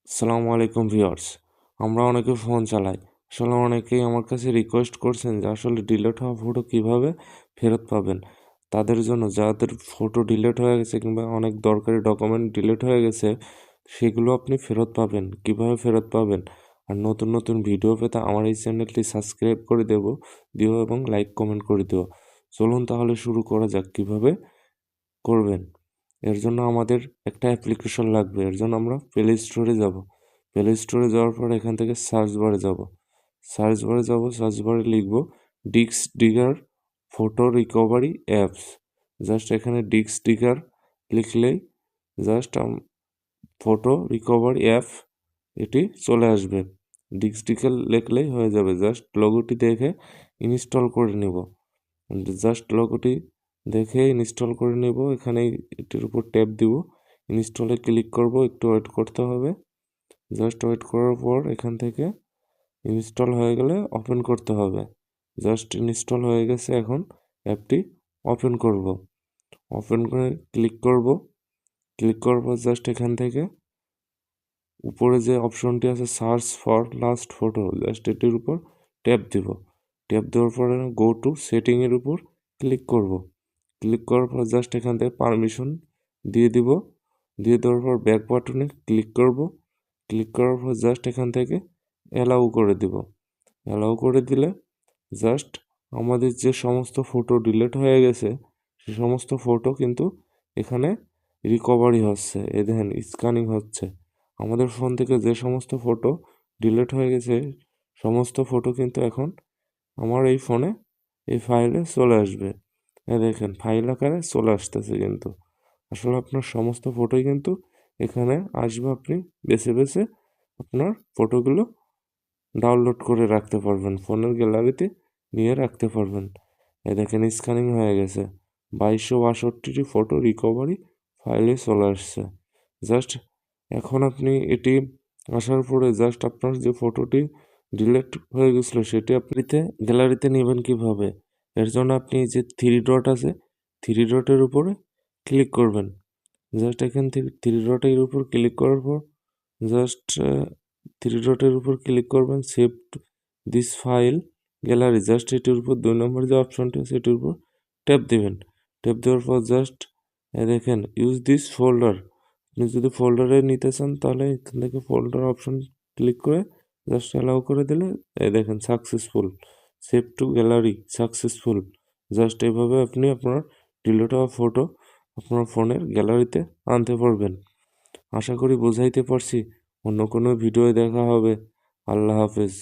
আসসালামু আলাইকুম ভিউয়ার্স। আমরা অনেকে ফোন চালাই। আসলে অনেকেই আমার কাছে রিকোয়েস্ট করছেন যে আসলে ডিলিট হওয়া ফটো কীভাবে ফেরত পাবেন। তাদের জন্য যাদের ফটো ডিলিট হয়ে গেছে কিংবা অনেক দরকারি ডকুমেন্ট ডিলিট হয়ে গেছে, সেগুলো আপনি ফেরত পাবেন। কীভাবে ফেরত পাবেন? আর নতুন নতুন ভিডিও পেতে আমার এই চ্যানেলটি সাবস্ক্রাইব করে দিও এবং লাইক কমেন্ট করে দিও। চলুন তাহলে শুরু করা যাক কীভাবে করবেন। এর জন্য আমাদের একটা অ্যাপ্লিকেশন লাগবে। এর জন্য আমরা প্লে স্টোরে যাব। প্লে স্টোরে যাওয়ার পর এখান থেকে সার্চ বারে যাব। সার্চ বারে লিখব Disk Digger photo recovery apps. Just এখানে ডিস্ক ডিগার লিখলেই জাস্ট ফটো রিকভারি অ্যাপ এটি চলে আসবে। ডিস্ক ডিগার লিখলেই হয়ে যাবে। জাস্ট লোগোটি দেখে ইনস্টল করে নেব। জাস্ট লোগোটি দেখে ইনস্টল করে নেব। এখানে এটির উপর ট্যাপ দিব, ইনস্টলে ক্লিক করব, একটু ওয়েট করতে হবে। জাস্ট ওয়েট করার পর এখান থেকে ইনস্টল হয়ে গেলে ওপেন করতে হবে। জাস্ট ইনস্টল হয়ে গেছে, এখন অ্যাপটি ওপেন করব। ওপেন করে ক্লিক করব। ক্লিক করার পর জাস্ট এখান থেকে উপরে যে অপশনটি আছে search for last photo, just এটির উপর ট্যাপ দিব। ট্যাপ দেওয়ার পরে গো টু সেটিংয়ের উপর ক্লিক করব। ক্লিক করার পর জাস্ট এখান থেকে পারমিশন দিয়ে দিব। দিয়ে দেওয়ার পর ব্যাক বাটনে ক্লিক করব। ক্লিক করার পর জাস্ট এখান থেকে অ্যালাউ করে দিব। অ্যালাউ করে দিলে জাস্ট আমাদের যে সমস্ত ফটো ডিলিট হয়ে গেছে সে সমস্ত ফটো কিন্তু এখানে রিকভারি হচ্ছে। এই দেখেন স্ক্যানিং হচ্ছে। আমাদের ফোন থেকে যে সমস্ত ফটো ডিলিট হয়ে গেছে সমস্ত ফটো কিন্তু এখন আমার এই ফোনে এই ফাইলে চলে আসবে। দেখেন ফাইল আকারে চলে আসতেছে কিন্তু। আসলে আপনার সমস্ত ফটোই কিন্তু এখানে আসবে। আপনি বেছে বেছে আপনার ফটোগুলো ডাউনলোড করে রাখতে পারবেন, ফোনের গ্যালারিতে নিয়ে রাখতে পারবেন। দেখেন স্ক্যানিং হয়ে গেছে। 2262টি ফটো রিকভারি ফাইলে চলে আসছে। জাস্ট এখন আপনি এটি আসার পরে জাস্ট আপনার যে ফটোটি ডিলিট হয়ে গেছিলো সেটি আপনি গ্যালারিতে নেবেন কীভাবে? এর জন্য আপনি যে থ্রি ডট আছে, থ্রি ডটের উপরে ক্লিক করবেন। জাস্ট এখান থেকে থ্রি ডটের উপর ক্লিক করার পর জাস্ট থ্রি ডটের উপর ক্লিক করবেন, save this file gallery. Just এটির উপর 2 নম্বর যে অপশনটি আছে এটির উপর ট্যাপ দেবেন। ট্যাপ দেওয়ার পর জাস্ট দেখেন ইউজ দিস ফোল্ডার। আপনি যদি ফোল্ডারে নিতে চান তাহলে এখান থেকে ফোল্ডার অপশন ক্লিক করে জাস্ট অ্যালাউ করে দিলে দেখেন successful, save two gallery successful. Just এভাবে আপনি আপনার ডিলিট হওয়া ফটো আপনার ফোনের গ্যালারিতে আনতে পারবেন। আশা করি বোঝাইতে পারছি। অন্য কোনো ভিডিওয় দেখা হবে। আল্লাহ হাফেজ।